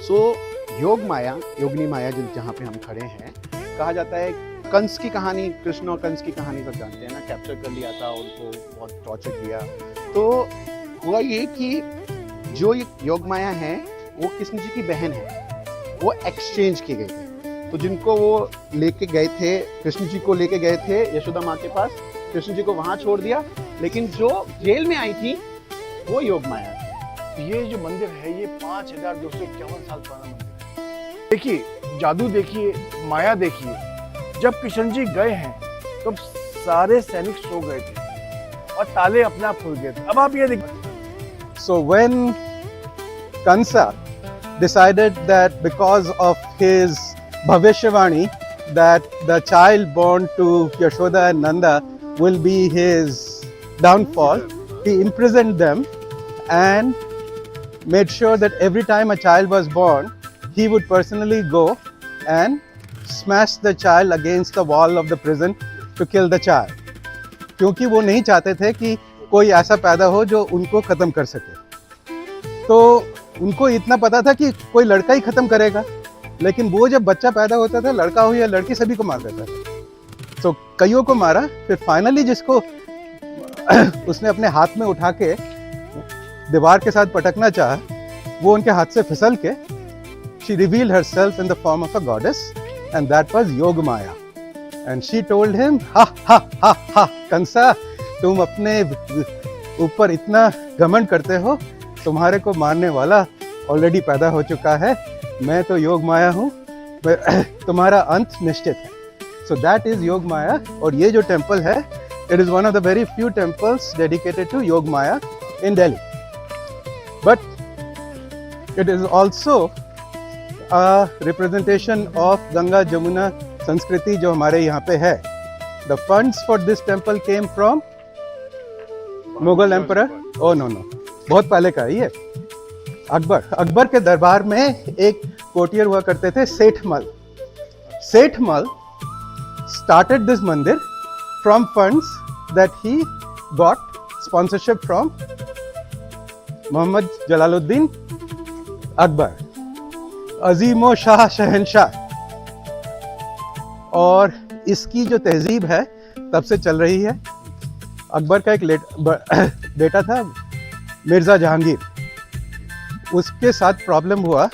सो योग माया, योगिनी माया जहाँ पे हम खड़े हैं, कहा जाता है कंस की कहानी, कृष्ण और कंस की कहानी सब जानते हैं ना, कैप्चर कर लिया था उनको, बहुत टॉर्चर किया। तो हुआ ये कि जो ये योग माया है वो कृष्ण जी की बहन है, वो एक्सचेंज की गई थी। तो जिनको वो लेके गए थे, कृष्ण जी को लेके गए थे यशोदा माँ के पास, कृष्ण जी को वहां छोड़ दिया, लेकिन जो जेल में आई थी वो योग माया थी। ये जो मंदिर है ये 5251 साल पुराना मंदिर है। देखिए जादू, देखिए माया, देखिए जब कृष्ण जी गए हैं तब सारे सैनिक सो गए थे और ताले अपने आप खुल गए थे। अब आप ये देखिए। So when Kansa decided that because of his Bhavishyavani that the child born to Yashoda and Nanda will be his downfall, he imprisoned them and made sure that every time a child was born, he would personally go and smash the child against the wall of the prison to kill the child. क्योंकि वो नहीं चाहते थे कि कोई ऐसा पैदा हो जो उनको ख़त्म कर सके। तो उनको इतना पता था कि कोई लड़का ही ख़त्म करेगा, लेकिन वो जब बच्चा पैदा होता था, लड़का हो या लड़की, सभी को मार देता था। तो कईयों को मारा, फिर फाइनली जिसको उसने अपने हाथ में उठा के दीवार के साथ पटकना चाहा, वो उनके हाथ से फिसल के she revealed herself in the form of a goddess, and that was Yogamaya. And she told him, ha ha ha ha, कंसा, तुम अपने ऊपर इतना घमंड करते हो, तुम्हारे को मारने वाला ऑलरेडी पैदा हो चुका है, मैं तो योग माया हूँ, तुम्हारा अंत निश्चित है। So that is योग माया। और ये जो टेम्पल है, it is one of the very few temples dedicated to योग माया in Delhi. But it is also a representation of Ganga Jamuna संस्कृति जो हमारे यहाँ पे है। The funds for this temple came from Mughal emperor. Oh no, बहुत पहले का है ये। अकबर के दरबार में एक कोटियर हुआ करते थे, सेठमल। सेठमल started this mandir from funds that he got sponsorship from Muhammad Jalaluddin Akbar, अजीमो Shah शहनशाह। और इसकी जो तहजीब है तब से चल रही है। अकबर का एक बेटा था मिर्ज़ा जहांगीर, उसके साथ प्रॉब्लम हुआ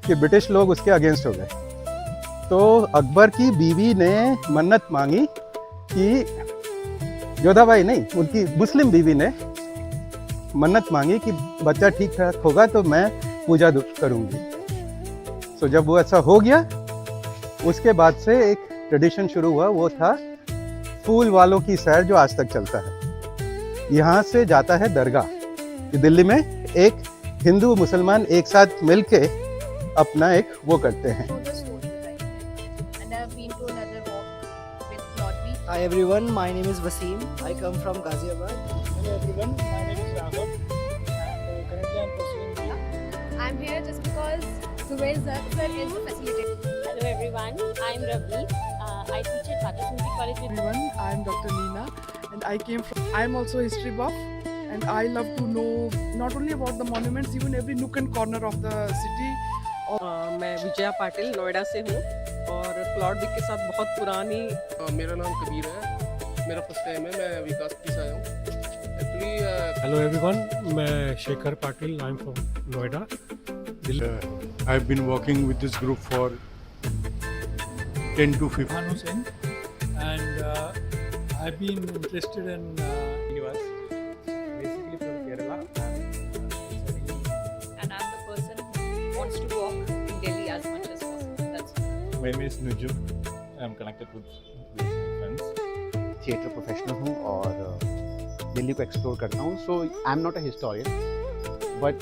कि ब्रिटिश लोग उसके अगेंस्ट हो गए। तो अकबर की बीवी ने मन्नत मांगी कि जोधाबाई नहीं, उनकी मुस्लिम बीवी ने मन्नत मांगी कि बच्चा ठीक ठाक होगा तो मैं पूजा करूंगी। तो जब वो ऐसा हो गया, उसके बाद से एक ट्रेडिशन शुरू हुआ, वो था फूल वालों की सैर जो आज तक चलता है। यहाँ से जाता है दरगाह। दिल्ली में एक हिंदू मुसलमान एक साथ मिलके अपना एक वो करते हैं। Hi everyone, my name is Wasim. I come from Ghaziabad. Hello everyone, my name is Raghav and currently I am pursuing B. I'm here just because Suresh Zafar is the facilitator. Hello everyone, I'm Ravi. I teach at Mata Sundari College. Everyone, I'm Dr. Neena and I'm also a history buff and I love to know not only about the monuments, even every nook and corner of the city. मैं विजया पाटिल नोएडा से हूँ और cloud week के साथ बहुत पुरानी। मेरा नाम कबीर है, मेरा फर्स्ट टाइम है, मैं विकास से आया हूँ एक्चुअली। हेलो एवरीवन, मैं Shekhar Patil, I am from Noida, Delhi. I have been working with this group for 10 to 15 Hussain, and I've been interested in universe, basically from Kerala, And I'm the person who wants to walk in Delhi as much as possible. That's it. My name is Nuju. I'm connected with friends. Theatre professional हूँ और दिल्ली को explore करता हूँ। So I am not a historian, but